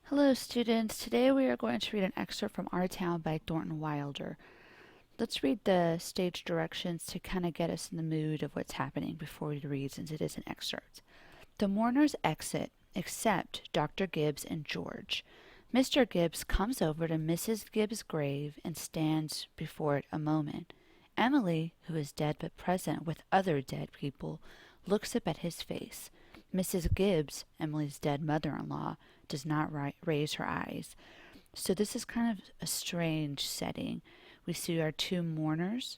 Hello, students. Today we are going to read an excerpt from Our Town by Thornton Wilder. Let's read the stage directions to kind of get us in the mood of what's happening before we read, since it is an excerpt. The mourners exit, except Dr. Gibbs and George. Mr. Gibbs comes over to Mrs. Gibbs' grave and stands before it a moment. Emily, who is dead but present with other dead people, looks up at his face. Mrs. Gibbs, Emily's dead mother-in-law, does not raise her eyes. So this is kind of a strange setting. We see our two mourners.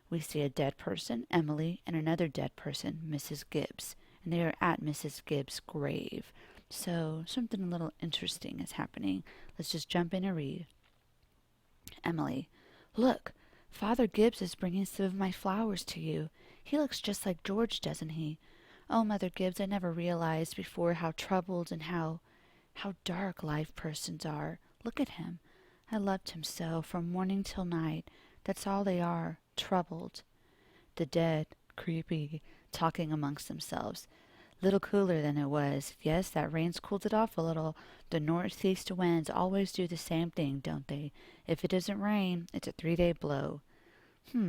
We see a dead person, Emily, and another dead person, Mrs. Gibbs. And they are at Mrs. Gibbs' grave. So something a little interesting is happening. Let's just jump in and read. Emily, look, Father Gibbs is bringing some of my flowers to you. He looks just like George, doesn't he? Oh, Mother Gibbs, I never realized before how troubled and how dark live persons are. Look at him. I loved him so, from morning till night. That's all they are, troubled. The dead, creepy, talking amongst themselves. Little cooler than it was. Yes, that rain's cooled it off a little. The northeast winds always do the same thing, don't they? If it doesn't rain, it's a 3-day blow.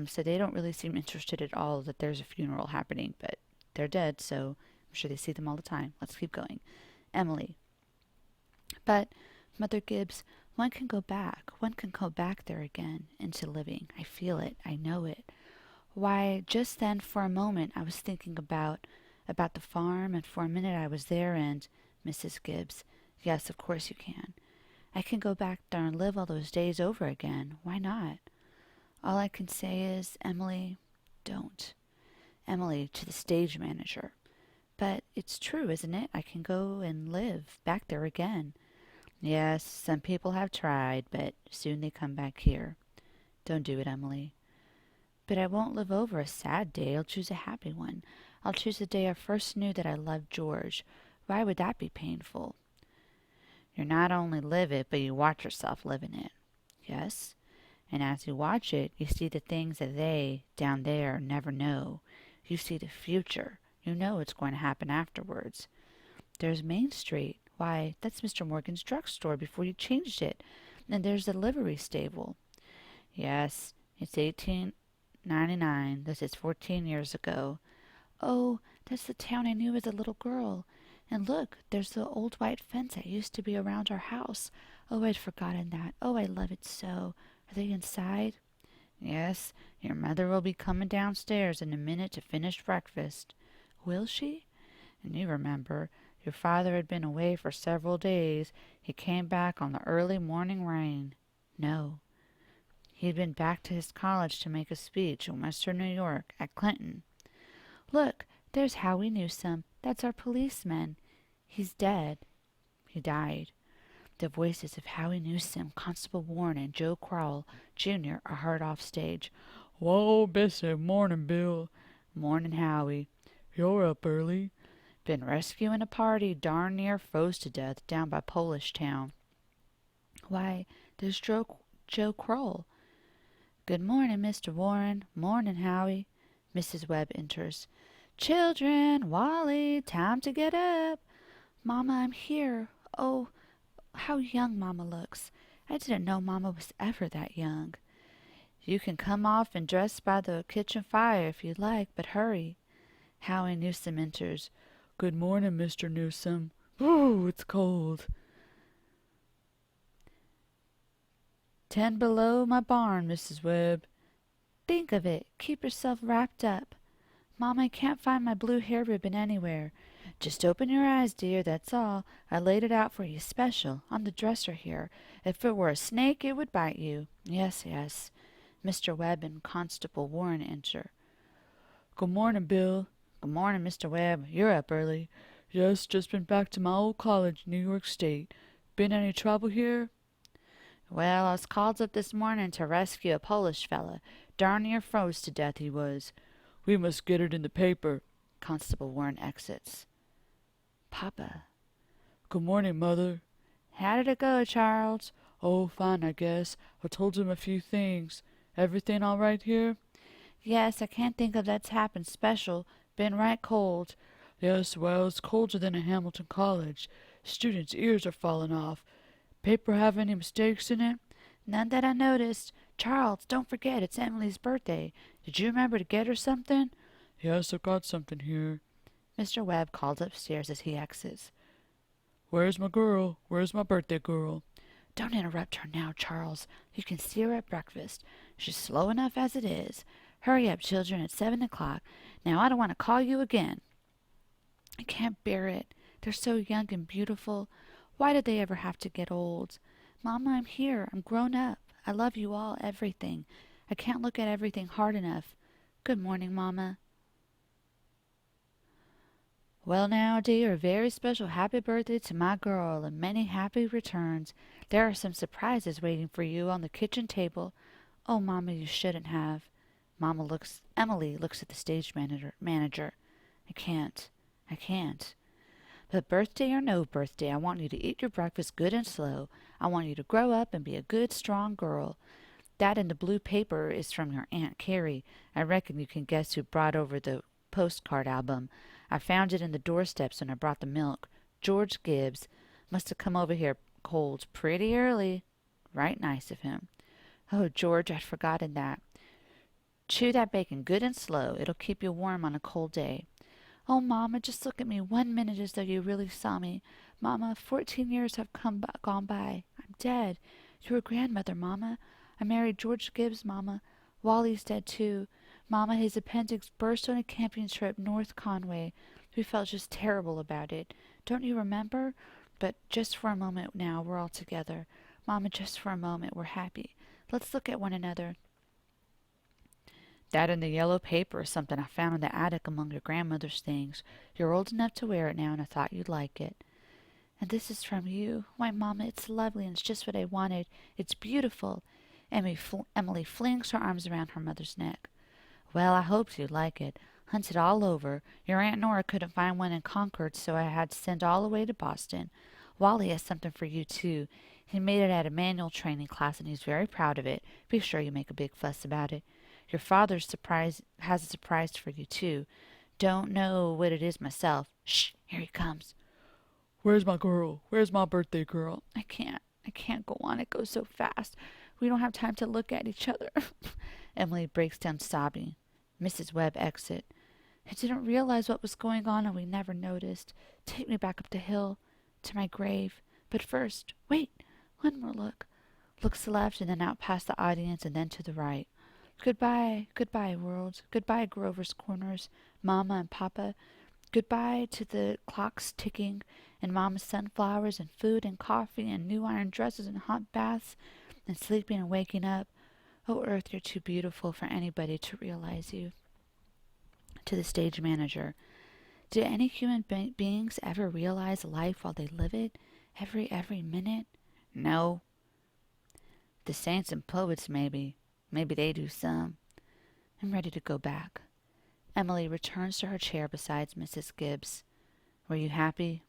So they don't really seem interested at all that there's a funeral happening, but they're dead, so I'm sure they see them all the time. Let's keep going. Emily. But, Mother Gibbs, one can go back. One can go back there again, into living. I feel it. I know it. Why, just then, for a moment, I was thinking about the farm, and for a minute I was there, and Mrs. Gibbs, yes, of course you can. I can go back there and live all those days over again. Why not? All I can say is, Emily, don't. Emily, to the stage manager. But it's true, isn't it? I can go and live back there again. Yes, some people have tried, but soon they come back here. Don't do it, Emily. But I won't live over a sad day. I'll choose a happy one. I'll choose the day I first knew that I loved George. Why would that be painful? You not only live it, but you watch yourself living it. Yes? And as you watch it, you see the things that they, down there, never know. You see the future. You know what's going to happen afterwards. There's Main Street. Why, that's Mr. Morgan's drugstore before you changed it. And there's the livery stable. Yes, it's 1899. This is 14 years ago. Oh, that's the town I knew as a little girl. And look, there's the old white fence that used to be around our house. Oh, I'd forgotten that. Oh, I love it so. Are they inside? Yes, your mother will be coming downstairs in a minute to finish breakfast. Will she? And you remember, your father had been away for several days. He came back on the early morning rain. No. He'd been back to his college to make a speech in western New York, at Clinton. Look, there's Howie Newsome. That's our policeman. He's dead. He died. The voices of Howie Newsome, Constable Warren, and Joe Crowell, Jr. are heard off stage. Whoa, Bessie, morning, Bill. Morning, Howie. You're up early. Been rescuing a party darn near froze to death down by Polish Town. Why, there's Joe Crowell. Good morning, Mr. Warren. Morning, Howie. Mrs. Webb enters. Children, Wally, time to get up. Mama, I'm here. Oh, how young Mama looks. I didn't know Mama was ever that young. You can come off and dress by the kitchen fire if you'd like, but hurry. Howie Newsome enters. Good morning, Mr. Newsome. Ooh, it's cold. 10 below my barn, Mrs. Webb. Think of it. Keep yourself wrapped up. Mama, I can't find my blue hair ribbon anywhere. Just open your eyes, dear, that's all. I laid it out for you special, on the dresser here. If it were a snake, it would bite you. Yes, yes. Mr. Webb and Constable Warren enter. Good morning, Bill. Good morning, Mr. Webb. You're up early. Yes, just been back to my old college, New York State. Been any trouble here? Well, I was called up this morning to rescue a Polish fella. Darn near froze to death he was. We must get it in the paper. Constable Warren exits. Papa. Good morning, Mother. How did it go, Charles? Oh, fine, I guess. I told him a few things. Everything all right here? Yes, I can't think of that's happened special. Been right cold. Yes, well, it's colder than at Hamilton College. Students' ears are falling off. Paper have any mistakes in it? None that I noticed. Charles, don't forget it's Emily's birthday. Did you remember to get her something? Yes, I got something here. Mr. Webb calls upstairs as he exits. Where's my girl? Where's my birthday girl? Don't interrupt her now, Charles. You can see her at breakfast. She's slow enough as it is. Hurry up, children, it's 7 o'clock. Now I don't want to call you again. I can't bear it. They're so young and beautiful. Why did they ever have to get old? Mama, I'm here. I'm grown up. I love you all, everything. I can't look at everything hard enough. Good morning, Mama. Well now, dear, a very special happy birthday to my girl and many happy returns. There are some surprises waiting for you on the kitchen table. Oh, Mama, you shouldn't have. Emily looks at the stage manager. I can't. But birthday or no birthday, I want you to eat your breakfast good and slow. I want you to grow up and be a good, strong girl. That in the blue paper is from your Aunt Carrie. I reckon you can guess who brought over the postcard album. I found it in the doorsteps when I brought the milk. George Gibbs. Must have come over here cold pretty early. Right nice of him. Oh, George, I'd forgotten that. Chew that bacon good and slow. It'll keep you warm on a cold day. Oh, Mama, just look at me 1 minute as though you really saw me. Mama, 14 years have gone by. I'm dead. You're a grandmother, Mama. I married George Gibbs, Mama. Wally's dead, too. Mama, his appendix burst on a camping trip north Conway. We felt just terrible about it. Don't you remember? But just for a moment now, we're all together. Mama, just for a moment, we're happy. Let's look at one another. That in the yellow paper is something I found in the attic among your grandmother's things. You're old enough to wear it now, and I thought you'd like it. And this is from you. Why, Mama, it's lovely, and it's just what I wanted. It's beautiful. Emily flings her arms around her mother's neck. Well, I hoped you'd like it. Hunted all over. Your Aunt Nora couldn't find one in Concord, so I had to send all the way to Boston. Wally has something for you, too. He made it at a manual training class, and he's very proud of it. Be sure you make a big fuss about it. Your father has a surprise for you, too. Don't know what it is myself. Shh, here he comes. Where's my girl? Where's my birthday girl? I can't go on. It goes so fast. We don't have time to look at each other. Emily breaks down sobbing. Mrs. Webb exit. I didn't realize what was going on, and we never noticed. Take me back up the hill, to my grave. But first, wait, one more look. Looks left and then out past the audience and then to the right. Goodbye, world. Goodbye, Grover's Corners, Mama and Papa. Goodbye to the clocks ticking, and Mama's sunflowers, and food and coffee, and new iron dresses, and hot baths, and sleeping and waking up. Oh, Earth, you're too beautiful for anybody to realize you. To the stage manager. Do any human beings ever realize life while they live it? Every minute? No. The saints and poets, maybe. Maybe they do some. I'm ready to go back. Emily returns to her chair beside Mrs. Gibbs. Were you happy?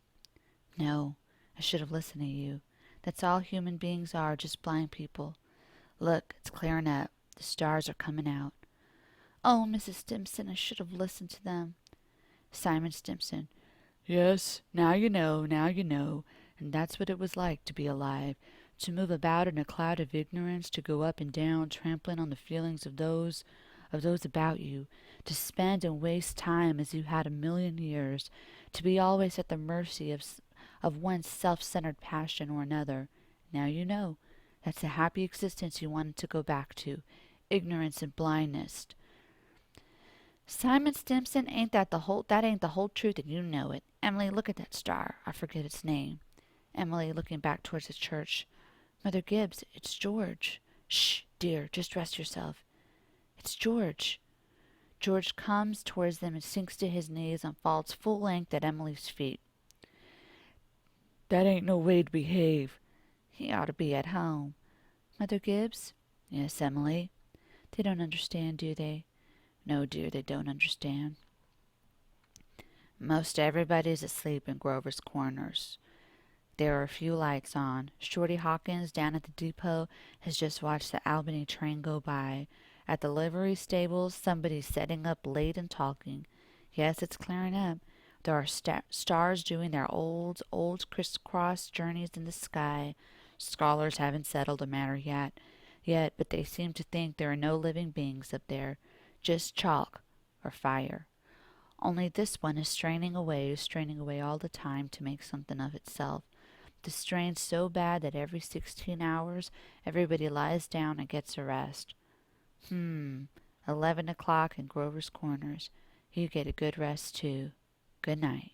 No. I should have listened to you. That's all human beings are, just blind people. Look, it's clearing up. The stars are coming out. Oh, Mrs. Stimson, I should have listened to them. Simon Stimson. Yes, now you know. And that's what it was like to be alive. To move about in a cloud of ignorance, to go up and down, trampling on the feelings of those about you, to spend and waste time as you had 1,000,000 years, to be always at the mercy of one self-centered passion or another. Now you know. That's the happy existence you wanted to go back to. Ignorance and blindness. Simon Stimson, ain't that ain't the whole truth, and you know it. Emily, look at that star. I forget its name. Emily, looking back towards the church. Mother Gibbs, it's George. Shh, dear, just rest yourself. It's George. George comes towards them and sinks to his knees and falls full length at Emily's feet. That ain't no way to behave. He ought to be at home. Mother Gibbs? Yes, Emily. They don't understand, do they? No, dear, they don't understand. Most everybody's asleep in Grover's Corners. There are a few lights on. Shorty Hawkins down at the depot has just watched the Albany train go by. At the livery stables, somebody's setting up late and talking. Yes, it's clearing up. There are stars doing their old crisscross journeys in the sky. Scholars haven't settled the matter yet, but they seem to think there are no living beings up there, just chalk or fire. Only this one is straining away all the time to make something of itself. The strain's so bad that every 16 hours everybody lies down and gets a rest. 11 o'clock in Grover's Corners. You get a good rest too. Good night.